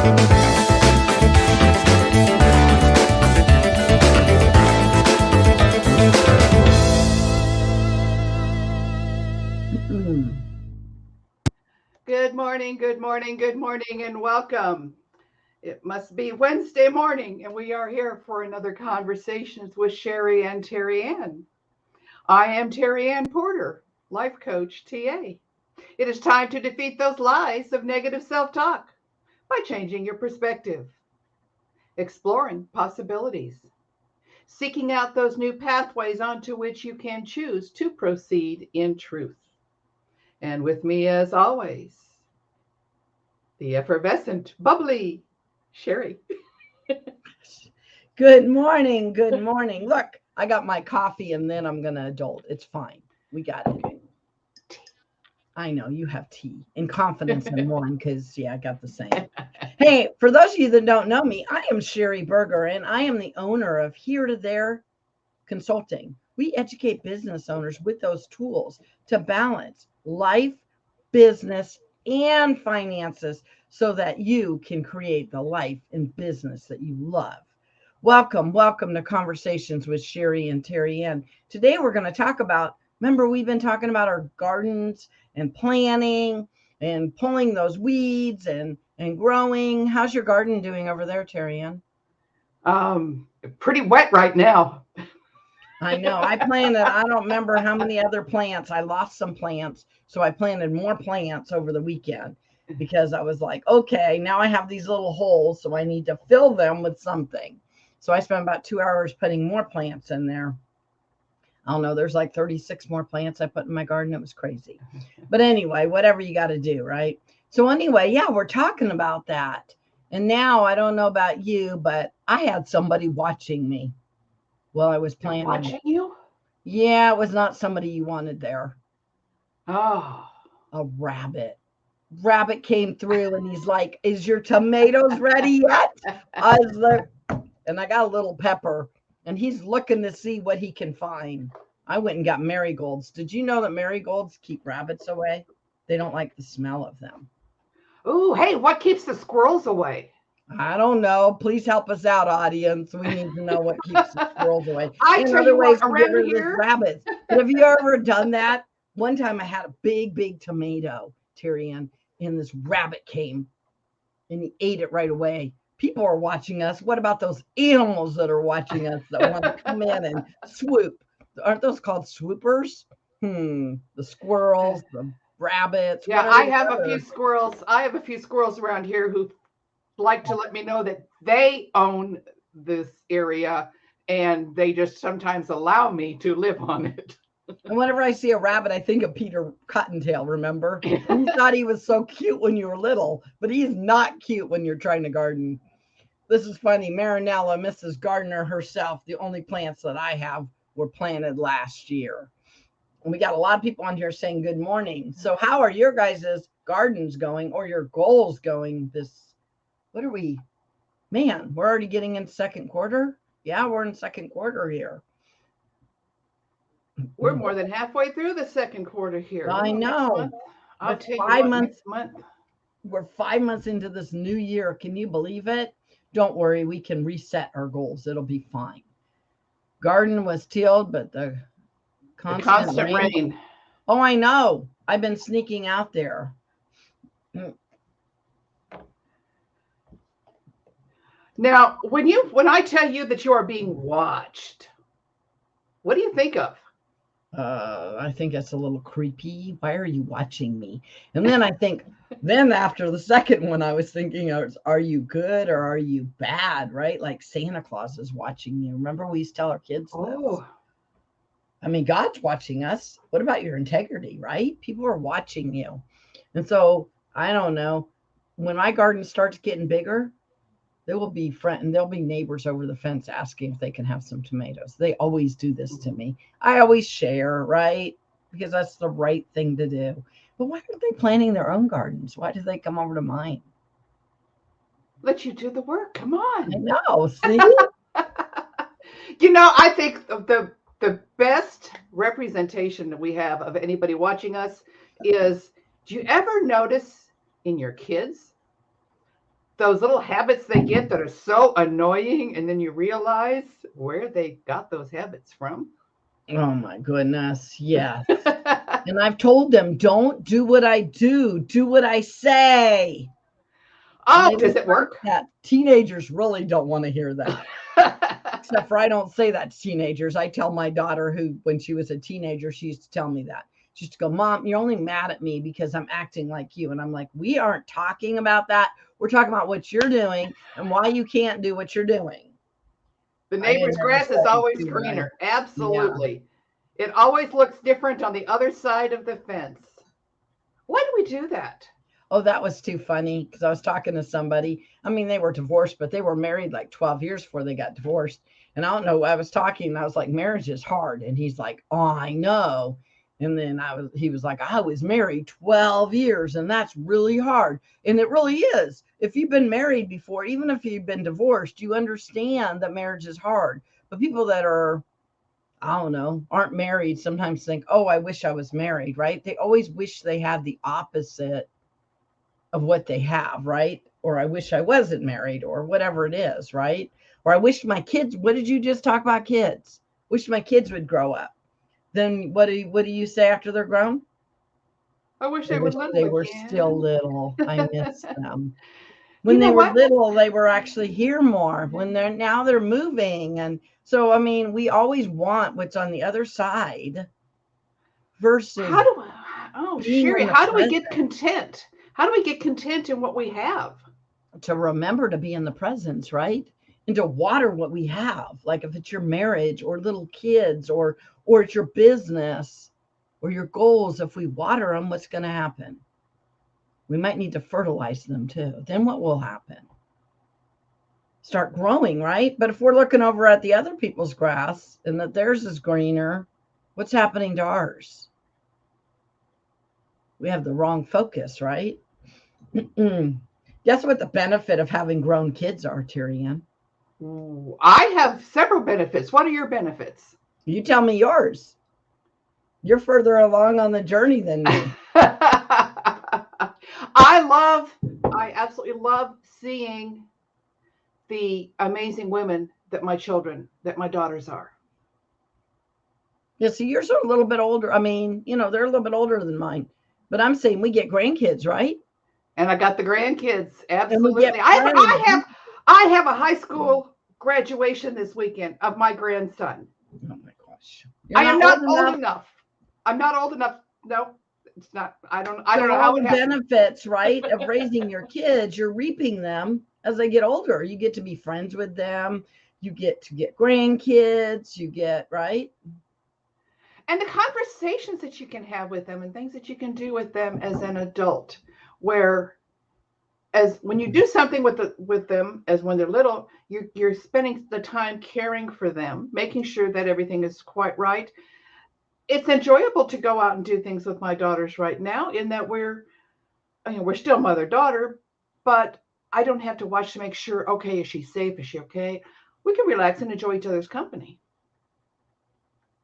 Good morning, good morning, good morning, and welcome. It must be Wednesday morning, and we are here for another Conversations with Sheri and TerryAnn. I am TerryAnn Porter, life coach TA. It is time to defeat those lies of negative self talk by changing your perspective, exploring possibilities, seeking out those new pathways onto which you can choose to proceed in truth. And with me, as always, the effervescent, bubbly Sheri. Good morning. Good morning. Look, I got my coffee and then I'm going to adult. It's fine. We got it. I know you have tea and confidence in one because, yeah, I got the same. Hey, for those of you that don't know me, I am Sheri Berger and I am the owner of Here to There Consulting. We educate business owners with those tools to balance life, business, and finances so that you can create the life and business that you love. Welcome to Conversations with Sheri and TerryAnn. Today we're going to talk about, remember we've been talking about our gardens and planning and pulling those weeds and growing. How's your garden doing over there, TerryAnn? Pretty wet right now. I know. I planted, I don't remember how many other plants. I lost some plants. So I planted more plants over the weekend because I was like, okay, now I have these little holes. So I need to fill them with something. So I spent about 2 hours putting more plants in there. I don't know. There's like 36 more plants I put in my garden. It was crazy. But anyway, whatever you got to do, right? So anyway, yeah, we're talking about that. And now I don't know about you, but I had somebody watching me while I was planning. Watching you? Yeah, it was not somebody you wanted there. Oh. A rabbit. Rabbit came through and he's like, is your tomatoes ready yet? I was like, and I got a little pepper and he's looking to see what he can find. I went and got marigolds. Did you know that marigolds keep rabbits away? They don't like the smell of them. Oh, hey, what keeps the squirrels away? I don't know. Please help us out, audience. We need to know what keeps the squirrels away. I And tell other you ways what, to get around rid of here. this rabbits. But have you ever done that? One time I had a big tomato, TerryAnn, and this rabbit came and he ate it right away. People are watching us. What about those animals that are watching us that want to come in and swoop? Aren't those called swoopers? The squirrels, the rabbits. Yeah, What are I the have a few others? squirrels. I have a few squirrels around here who like to let me know that they own this area and they just sometimes allow me to live on it. And whenever I see a rabbit, I think of Peter Cottontail, remember? You thought he was so cute when you were little, but he's not cute when you're trying to garden. This is funny. Marinella, Mrs. Gardner herself, the only plants that I have were planted last year. And we got a lot of people on here saying good morning. So how are your guys' gardens going or your goals going this? What are we? Man, we're already getting in second quarter. Yeah, we're in second quarter here. We're more than halfway through the second quarter here. I know. I'll tell you Five what, months. next month. We're 5 months into this new year. Can you believe it? Don't worry, we can reset our goals. It'll be fine. Garden was tilled, but the constant rain. Oh, I know. I've been sneaking out there. Now, when I tell you that you are being watched, what do you think of? I think that's a little creepy. Why are you watching me? And then I think, then after the second one, I was thinking, are you good or are you bad? Right? Like Santa Claus is watching you. Remember we used to tell our kids this? I mean, God's watching us. What about your integrity, right? People are watching you. And so, I don't know. When my garden starts getting bigger, there will be there'll be neighbors over the fence asking if they can have some tomatoes. They always do this to me. I always share, right? Because that's the right thing to do. But why aren't they planting their own gardens? Why do they come over to mine? Let you do the work. Come on. I know. See? I think the best representation that we have of anybody watching us is, do you ever notice in your kids those little habits they get that are so annoying, and then you realize where they got those habits from. Oh my goodness. Yes. And I've told them, don't do what I do what I say. And Oh, they does don't it like work? that. Teenagers really don't want to hear that. Except for I don't say that to teenagers. I tell my daughter, who, when she was a teenager, she used to tell me that. She used to go, Mom, you're only mad at me because I'm acting like you. And I'm like, we aren't talking about that. We're talking about what you're doing and why you can't do what you're doing. The I didn't neighbor's ever grass is say, always do I? greener. Yeah. Absolutely. It always looks different on the other side of the fence. Why do we do that? Oh, that was too funny because I was talking to somebody. I mean, they were divorced, but they were married like 12 years before they got divorced. And I don't know, I was talking and I was like, marriage is hard. And he's like, oh, I know. And then he was like, I was married 12 years and that's really hard. And it really is. If you've been married before, even if you've been divorced, you understand that marriage is hard. But people that are, I don't know, aren't married sometimes think, oh, I wish I was married, right? They always wish they had the opposite of what they have, right? Or I wish I wasn't married, or whatever it is, right? Or I wish my kids, what did you just talk about kids? Wish my kids would grow up. Then what do you say after they're grown? I wish I they were wish little they were still again. little. I miss them. When You they know were what? little, they were actually here more. When they're moving. And so I mean, we always want what's on the other side versus How do I, oh, being Sherry, in the how do we present. get content? How do we get content in what we have? To remember to be in the presence, right? And to water what we have. Like if it's your marriage or little kids or it's your business or your goals, if we water them, what's going to happen? We might need to fertilize them too. Then what will happen? Start growing, right? But if we're looking over at the other people's grass and that theirs is greener, what's happening to ours? We have the wrong focus, right? Guess what the benefit of having grown kids are, TerryAnn? Ooh, I have several benefits. What are your benefits? You tell me yours. You're further along on the journey than me. I absolutely love seeing the amazing women that my daughters are. Yeah, see, yours are a little bit older. I mean, they're a little bit older than mine. But I'm saying we get grandkids, right? And I got the grandkids. And we get Absolutely. friends. I have a high school graduation this weekend of my grandson. Oh my gosh. You're I am not not old old enough. enough. I'm not old enough. No, it's not. I don't So know all how the it happened. benefits, right, of raising your kids, you're reaping them as they get older. You get to be friends with them. You get to get grandkids. You get, right? And the conversations that you can have with them and things that you can do with them as an adult, where as when you do something with them as when they're little, you're spending the time caring for them, making sure that everything is quite right. It's enjoyable to go out and do things with my daughters right now, in that we're still mother daughter, but I don't have to watch to make sure, okay, is she safe, is she okay? We can relax and enjoy each other's company.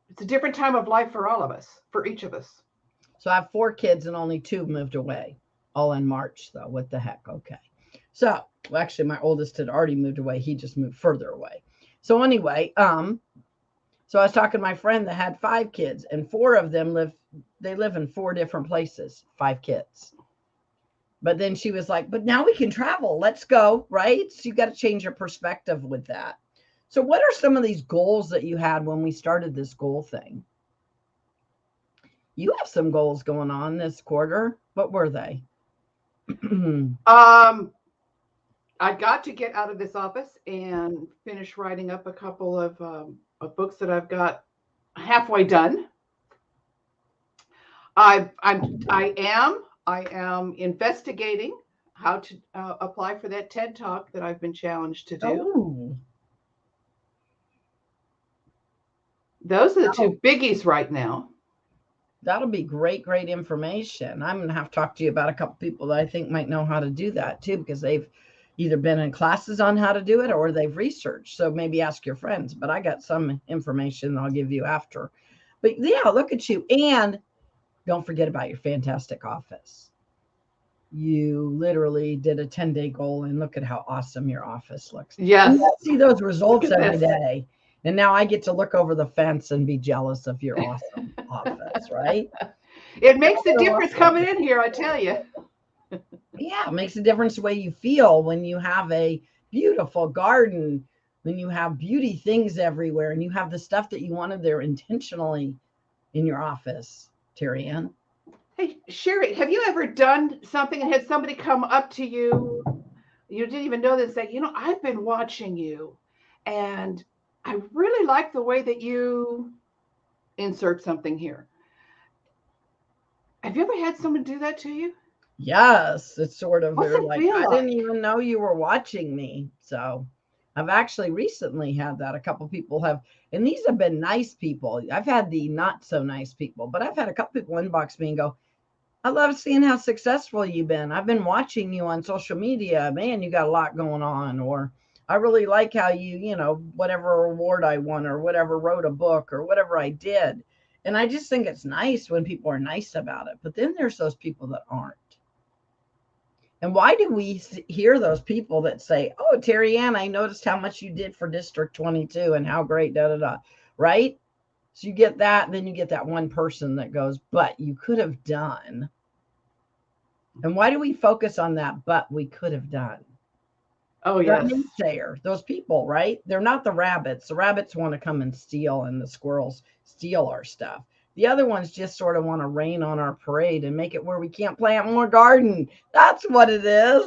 It's a different time of life for all of us, for each of us. So I have 4 kids and only 2 moved away, all in March, though. What the heck? Okay. So, well, actually, my oldest had already moved away. He just moved further away. So anyway, so I was talking to my friend that had 5 kids, and 4 of them live in 4 different places, 5 kids. But then she was like, but now we can travel. Let's go, right? So you got to change your perspective with that. So what are some of these goals that you had when we started this goal thing? You have some goals going on this quarter. What were they? Um, I got to get out of this office and finish writing up a couple of books that I've got halfway done. I am investigating how to apply for that TED Talk that I've been challenged to do. Oh, Those are the that'll, two biggies right now. that'll be great, great information. I'm going to have to talk to you about a couple people that I think might know how to do that too, because they've either been in classes on how to do it or they've researched. So maybe ask your friends, but I got some information I'll give you after. But yeah, look at you. And don't forget about your fantastic office. you literally did a 10-day goal, and look at how awesome your office looks. Yes. And I see those Look results at every this. day. And now I get to look over the fence and be jealous of your awesome office, right? It makes a So difference awesome. coming in here, I tell you. Yeah, it makes a difference the way you feel when you have a beautiful garden, when you have beauty things everywhere, and you have the stuff that you wanted there intentionally in your office, TerryAnn. Hey, Sheri, have you ever done something and had somebody come up to you? You didn't even know this, say, I've been watching you and I really like the way that you insert something here. Have you ever had someone do that to you? Yes, it's sort of, What's they're it like, feel I didn't like? even know you were watching me. So I've actually recently had that. A couple people have, and these have been nice people. I've had the not so nice people, but I've had a couple people inbox me and go, I love seeing how successful you've been. I've been watching you on social media. Man, you got a lot going on. Or I really like how whatever award I won or whatever, wrote a book or whatever I did. And I just think it's nice when people are nice about it. But then there's those people that aren't. And why do we hear those people that say, "Oh, TerryAnn, I noticed how much you did for District 22 and how great, da da da," right? So you get that, then you get that one person that goes, "But you could have done." And why do we focus on that? But we could have done. Oh, They're yes. naysayers, those people, right? They're not the rabbits. The rabbits want to come and steal, and the squirrels steal our stuff. The other ones just sort of want to rain on our parade and make it where we can't plant more garden. That's what it is.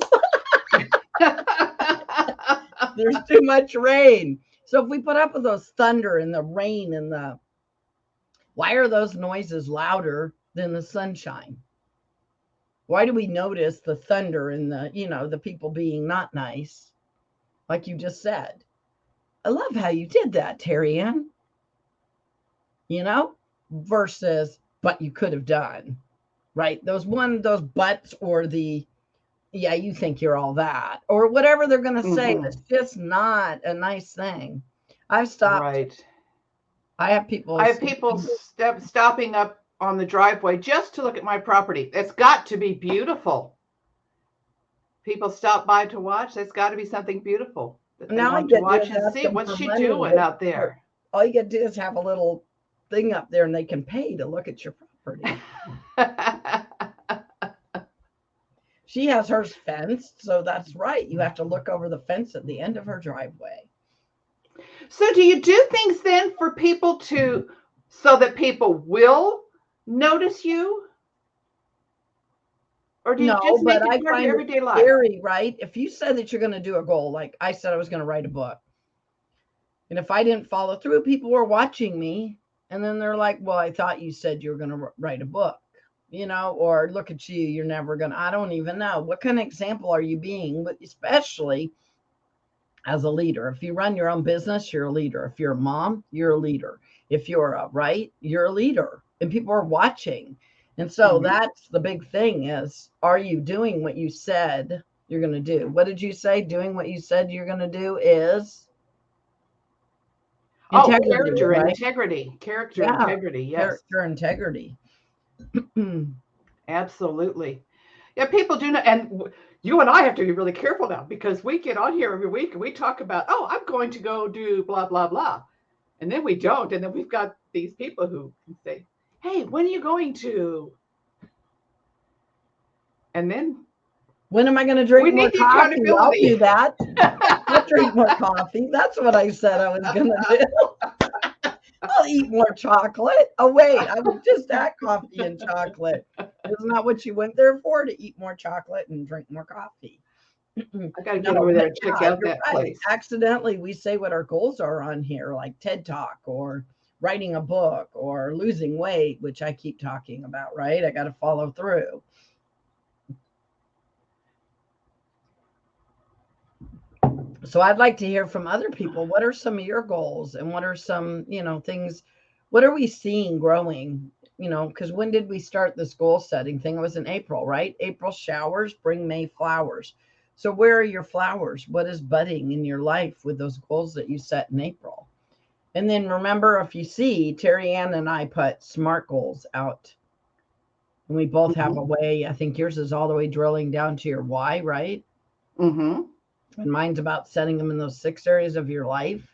There's too much rain. So if we put up with those thunder and the rain and why are those noises louder than the sunshine? Why do we notice the thunder and the people being not nice, like you just said? I love how you did that, TerryAnn, versus, but you could have done, right? Those buts, or yeah, you think you're all that, or whatever they're going to say. Hmm. That's just not a nice thing. I've stopped. Right. I have people. I have people stopping up on the driveway just to look at my property. It's got to be beautiful. People stop by to watch. There's got to be something beautiful that they Now I want to get to watch and ask see. them What's for she money. doing out there? All you got to do is have a little thing up there, and they can pay to look at your property. She has hers fenced, so that's right. You have to look over the fence at the end of her driveway. So, do you do things then for people so that people will notice you? Or do you No, just but make it I part of your find it everyday life? scary, right? If you said that you're going to do a goal, like I said I was going to write a book, and if I didn't follow through, people were watching me, and then they're like, well, I thought you said you were going to write a book, or look at you, you're never going to, I don't even know. What kind of example are you being, but especially as a leader? If you run your own business, you're a leader. If you're a mom, you're a leader. If you're you're a leader, and people are watching. And so Hmm. that's the big thing is, are you doing what you said you're going to do? What did you say? Doing what you said you're going to do is Oh, integrity, right? character Yeah. integrity. Yes, Character integrity. absolutely. Yeah, people do not, and you and I have to be really careful now because we get on here every week and we talk about, oh, I'm going to go do blah blah blah, and then we don't, and then we've got these people who can say, hey, when are you going to? And then When am I going to we drink more need the coffee? I'll do accountability. that. I'll drink more coffee. That's what I said I was going to do. I'll eat more chocolate. Oh, wait, I was just at coffee and chocolate. Isn't that what you went there for? To eat more chocolate and drink more coffee? I got to get No, over there but and check yeah, out you're that right. place. Accidentally, we say what our goals are on here, like TED Talk or writing a book or losing weight, which I keep talking about, right? I got to follow through. So I'd like to hear from other people. What are some of your goals, and what are some, things, what are we seeing growing? Because when did we start this goal setting thing? It was in April, right? April showers bring May flowers. So where are your flowers? What is budding in your life with those goals that you set in April? And then remember, if you see, TerryAnn and I put SMART goals out And we both have Mm-hmm. a way. I think yours is all the way drilling down to your why, right? Mm-hmm. And mine's about setting them in those 6 areas of your life.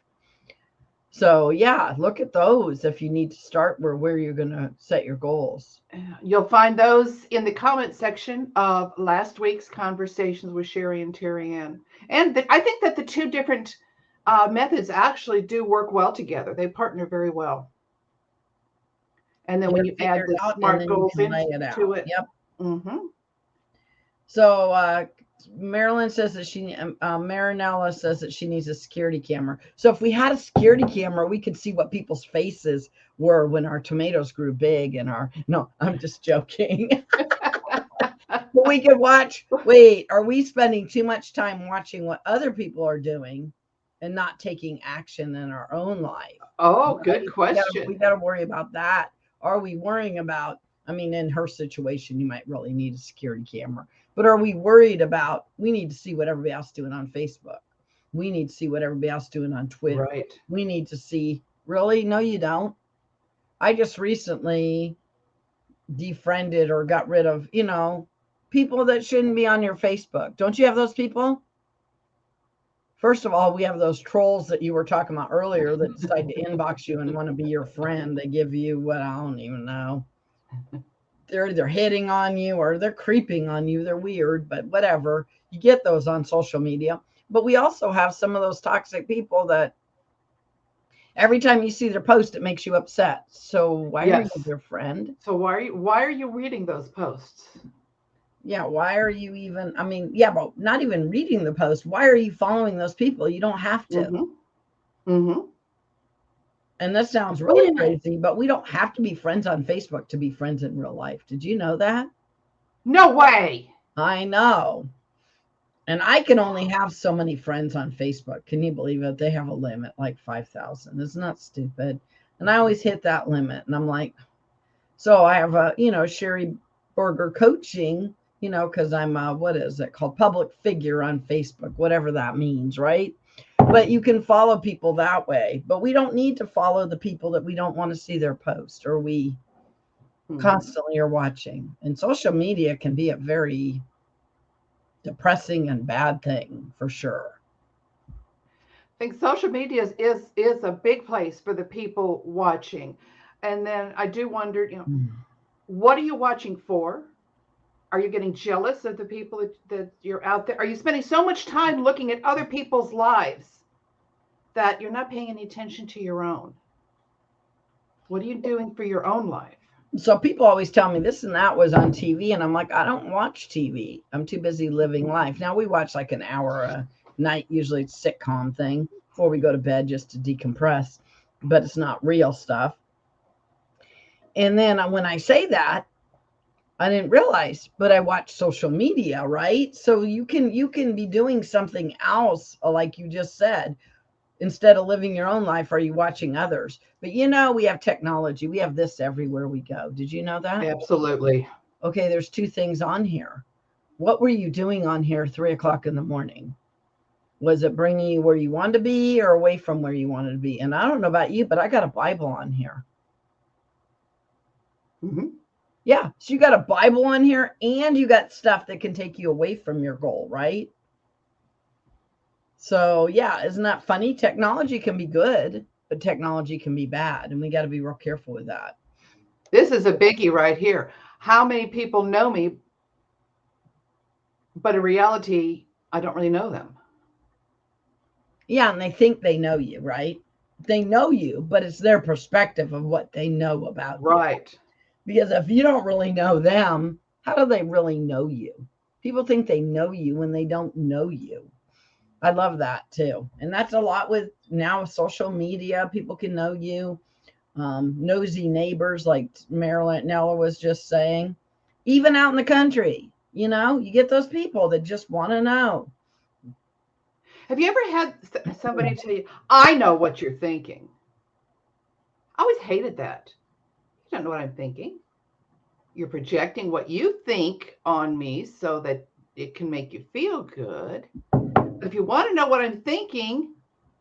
So yeah, look at those if you need to start where you're going to set your goals. You'll find those in the comment section of last week's conversations with Sheri and TerryAnn. And I think that the two different methods actually do work well together. They partner very well. And then Get when it you add figured the out and SMART then you goals can lay it into out. it. Yep. Mm-hmm. So Marilyn says that Marinella says that she needs a security camera. So if we had a security camera, we could see what people's faces were when our tomatoes grew big and no, I'm just joking. But we could watch, wait, are we spending too much time watching what other people are doing and not taking action in our own life? Oh, good Right? We question. gotta worry about that. Are we worrying about, I mean, in her situation, you might really need a security camera, but are we worried about, we need to see what everybody else is doing on Facebook. We need to see what everybody else is doing on Twitter. Right. We need to see, really? No, you don't. I just recently defriended or got rid of, people that shouldn't be on your Facebook. Don't you have those people? First of all, we have those trolls that you were talking about earlier that decide to inbox you and want to be your friend. They give you what, I don't even know. They're either hitting on you or they're creeping on you. They're weird, but whatever. You get those on social media. But we also have some of those toxic people that every time you see their post, it makes you upset. So why are you Yes. their friend? So why are you reading those posts? Yeah, why are you even, I mean, yeah, but not even reading the post. Why are you following those people? You don't have to. Mm-hmm. Mm-hmm. And that sounds Wait really a minute. crazy, but we don't have to be friends on Facebook to be friends in real life. Did you know that? No way. I know. And I can only have so many friends on Facebook. Can you believe it? They have a limit, like 5,000. Isn't that stupid? And I always hit that limit. And I'm like, so I have Sheri Burger coaching, because I'm what is it called? Public figure on Facebook, whatever that means, right? But you can follow people that way. But we don't need to follow the people that we don't want to see their post or we constantly are watching. And social media can be a very depressing and bad thing for sure. I think social media is a big place for the people watching. And then I do wonder, what are you watching for? Are you getting jealous of the people that you're out there? Are you spending so much time looking at other people's lives that you're not paying any attention to your own? What are you doing for your own life? So people always tell me this and that was on TV, and I'm like, I don't watch TV. I'm too busy living life. Now we watch like an hour a night, usually it's a sitcom thing before we go to bed just to decompress, but it's not real stuff. And then when I say that, I didn't realize, but I watch social media, right? So you can be doing something else, like you just said, instead of living your own life. Are you watching others? But we have technology. We have this everywhere we go. Did you know that? Absolutely. Okay, there's two things on here. What were you doing on here 3 o'clock in the morning? Was it bringing you where you wanted to be or away from where you wanted to be? And I don't know about you, but I got a Bible on here. Mm-hmm. Yeah, so you got a Bible on here and you got stuff that can take you away from your goal, right? So yeah, isn't that funny? Technology can be good, but technology can be bad, and we got to be real careful with that. This is a biggie right here. How many people know me, but in reality, I don't really know them? Yeah, and they think they know you, right? They know you, but it's their perspective of what they know about you. Right. Because if you don't really know them, how do they really know you? People think they know you when they don't know you. I love that too. And that's a lot with now social media. People can know you. Nosy neighbors, like Marilyn Nella was just saying, even out in the country, you get those people that just want to know. Have you ever had somebody tell you, I know what you're thinking? I always hated that. You don't know what I'm thinking. You're projecting what you think on me so that it can make you feel good. But if you want to know what I'm thinking,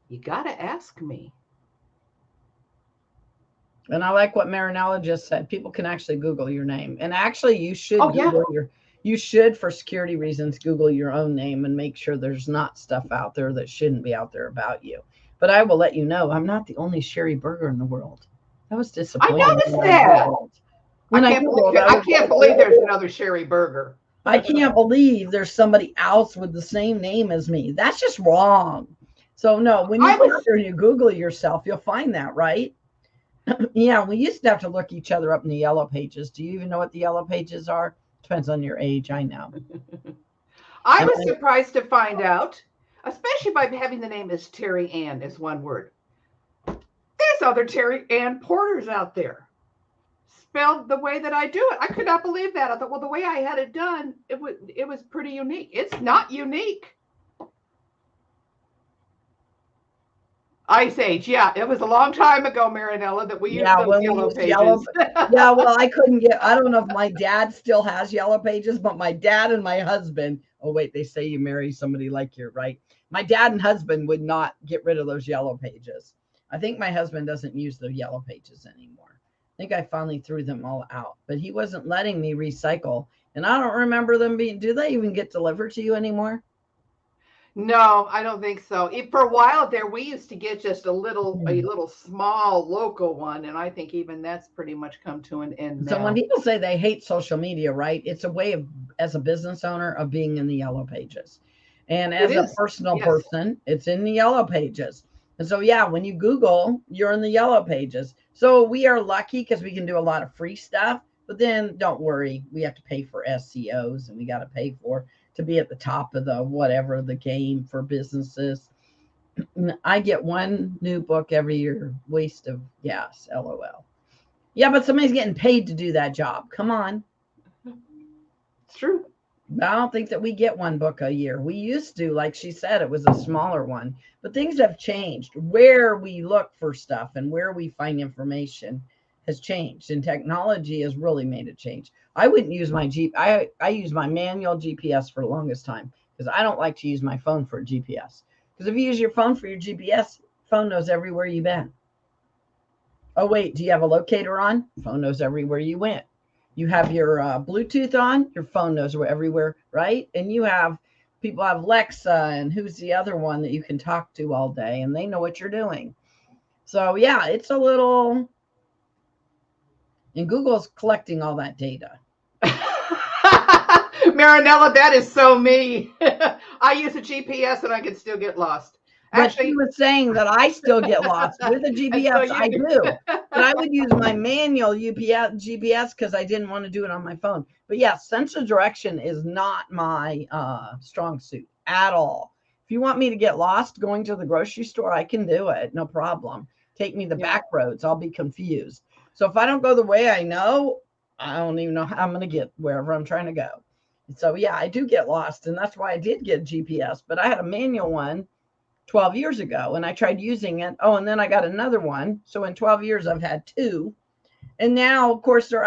you got to ask me. And I like what Marinella just said. People can actually Google your name. And actually you should Oh yeah. Google you should, for security reasons, Google your own name and make sure there's not stuff out there that shouldn't be out there about you. But I will let you know, I'm not the only Sherry Burger in the world. I was I disappointed noticed that. when I Googled, I I was can't like, believe there's oh, another Sherry Burger. I can't believe there's somebody else with the same name as me. That's just wrong. So no, when you I go was out there and you Google yourself, you'll find that, right? Yeah, we used to have to look each other up in the yellow pages. Do you even know what the yellow pages are? Depends on your age, I know. I And was surprised to find out, especially by having the name as Terry Ann as one word. There's other Terry Ann Porters out there, spelled the way that I do it. I could not believe that. I thought, well, the way I had it done, it was pretty unique. It's not unique. Ice Age, yeah, it was a long time ago, Marinella, that we used yeah, those when we yellow used yellow, pages. yeah, well, I couldn't get, I don't know if my dad still has yellow pages, but my dad and my husband, oh, wait, they say you marry somebody like you, right? My dad and husband would not get rid of those yellow pages. I think my husband doesn't use the yellow pages anymore. I think I finally threw them all out, but he wasn't letting me recycle. And I don't remember them being, do they even get delivered to you anymore? No, I don't think so. For a while there, we used to get just a Hmm. little small local one, and I think even that's pretty much come to an end So when now. people say they hate social media, right? It's a way of, as a business owner, of being in the yellow pages. And It as a is, personal yes. person, it's in the yellow pages. And so, yeah, when you Google, you're in the yellow pages. So we are lucky because we can do a lot of free stuff. But then don't worry, we have to pay for SEOs and we got to pay for to be at the top of the whatever the game for businesses. I get one new book every year. Waste of gas, LOL. Yeah, but somebody's getting paid to do that job. Come on. It's true. I don't think that we get one book a year. We used to, like she said, it was a smaller one, but things have changed. Where we look for stuff and where we find information has changed, and technology has really made a change. I wouldn't use my I use my manual GPS for the longest time because I don't like to use my phone for GPS. Because if you use your phone for your GPS, phone knows everywhere you've been. Oh, wait, do you have a locator on? Phone knows everywhere you went. You have your Bluetooth on, your phone knows where everywhere, right? And you have people have Alexa, and who's the other one that you can talk to all day, and they know what you're doing. So, yeah, it's a little, and Google's collecting all that data. Marinella, that is so me. I use a GPS and I can still get lost. But she Actually, was saying that I still get lost with a and so GPS. you I do. do. But I would use my manual GPS because I didn't want to do it on my phone. But yeah, sense of direction is not my strong suit at all. If you want me to get lost going to the grocery store, I can do it. No problem. Take me the Yeah. back roads. I'll be confused. So if I don't go the way I know, I don't even know how I'm going to get wherever I'm trying to go. So yeah, I do get lost. And that's why I did get GPS. But I had a manual one 12 years ago and I tried using it. Oh, and then I got another one. So in 12 years, I've had two. And now, of course, they're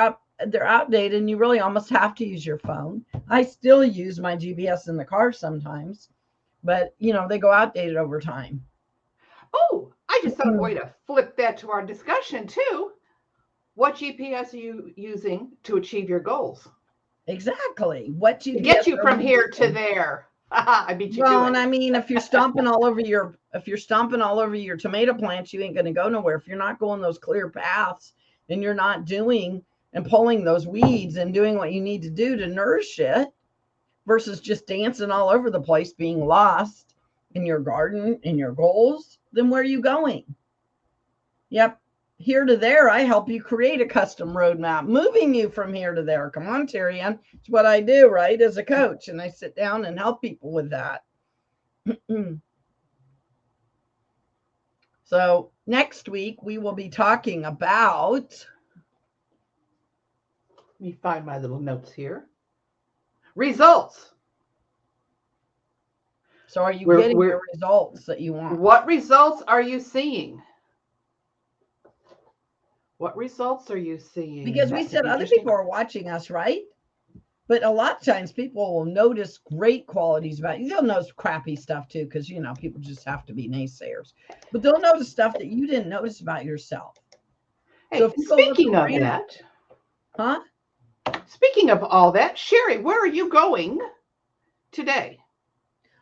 outdated and you really almost have to use your phone. I still use my GPS in the car sometimes, but they go outdated over time. Oh, I just thought of a way to flip that to our discussion too. What GPS are you using to achieve your goals? Exactly. What To GPS get you are from we here to using? there. I beat you to Well, and it. I mean, if you're stomping all over your tomato plants, you ain't going to go nowhere. If you're not going those clear paths and you're not doing and pulling those weeds and doing what you need to do to nourish it versus just dancing all over the place, being lost in your garden, in your goals, then where are you going? Yep. Here to there, I help you create a custom roadmap, moving you from here to there. Come on, TerryAnn. It's what I do, right? As a coach, and I sit down and help people with that. So next week we will be talking about. Let me find my little notes here. Results. So are you We're, getting we're, your results that you want? what results are you seeing? What results are you seeing? Because we That's an said other interesting. people are watching us, right? But a lot of times people will notice great qualities about you. They'll notice crappy stuff too, because people just have to be naysayers. But they'll notice stuff that you didn't notice about yourself. Hey, So if you go look speaking of around, that, huh? speaking of all that, Sheri, where are you going today?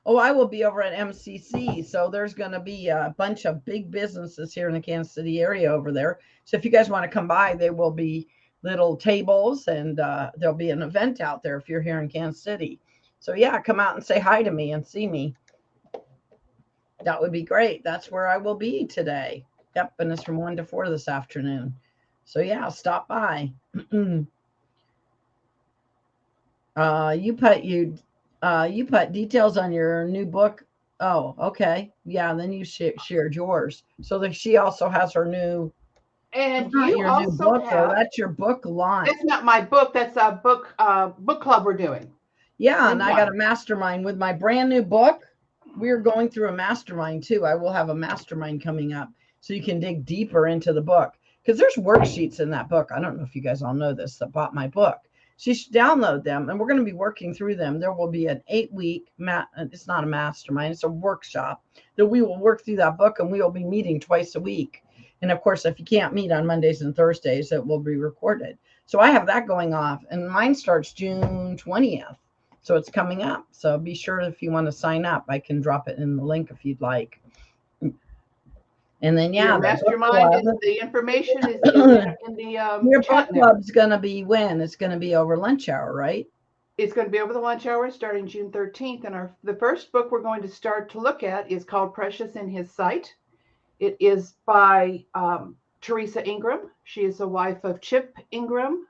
Oh, I will be over at MCC. So there's going to be a bunch of big businesses here in the Kansas City area over there. So if you guys want to come by, there will be little tables and there'll be an event out there if you're here in Kansas City. So yeah, come out and say hi to me and see me. That would be great. That's where I will be today. Yep, and it's from 1 to 4 this afternoon. So yeah, stop by. You put details on your new book. Oh, okay. Yeah, then you shared yours. So that she also has her new, And not you your new also book though. have, That's your book launch. that's not my book, that's a book club we're doing. Yeah, and In I got one. a mastermind with my brand new book. We're going through a mastermind too. I will have a mastermind coming up so you can dig deeper into the book because there's worksheets in that book. I don't know if you guys all know this that bought my book. So you should download them and we're going to be working through them. There will be an 8-week, it's not a mastermind, it's a workshop that we will work through that book and we will be meeting twice a week. And of course, if you can't meet on Mondays and Thursdays, it will be recorded. So I have that going off and mine starts June 20th. So it's coming up. So be sure if you want to sign up, I can drop it in the link if you'd like. And then, yeah, Your the book mastermind club. is the information is in the Your book chat there. club's going to be when? It's going to be over lunch hour, right? It's going to be over the lunch hour starting June 13th. And the first book we're going to start to look at is called Precious in His Sight. It is by Teresa Ingram. She is the wife of Chip Ingram,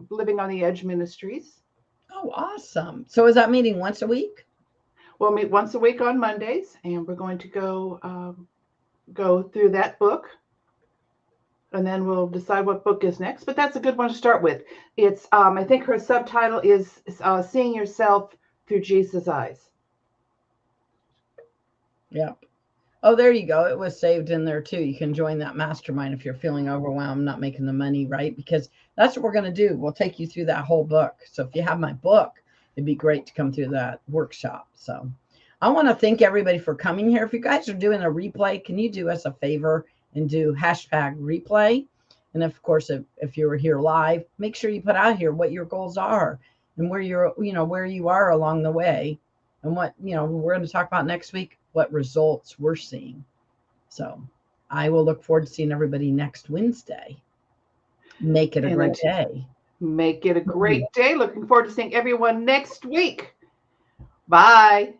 Living on the Edge Ministries. Oh, awesome. So is that meeting once a week? We'll meet once a week on Mondays, and we're going to go through that book, and then we'll decide what book is next. But that's a good one to start with. It's I think her subtitle is Seeing Yourself Through Jesus' Eyes. Yep. Oh, there you go. It was saved in there too. You can join that mastermind if you're feeling overwhelmed, not making the money, right? Because that's what we're going to do. We'll take you through that whole book. So if you have my book, it'd be great to come through that workshop. So I want to thank everybody for coming here. If you guys are doing a replay, can you do us a favor and do #replay? And of course, if you were here live, make sure you put out here what your goals are and where where you are along the way. And what, we're going to talk about next week, what results we're seeing. So I will look forward to seeing everybody next Wednesday. Make it a great day. Make it a great day. Looking forward to seeing everyone next week. Bye.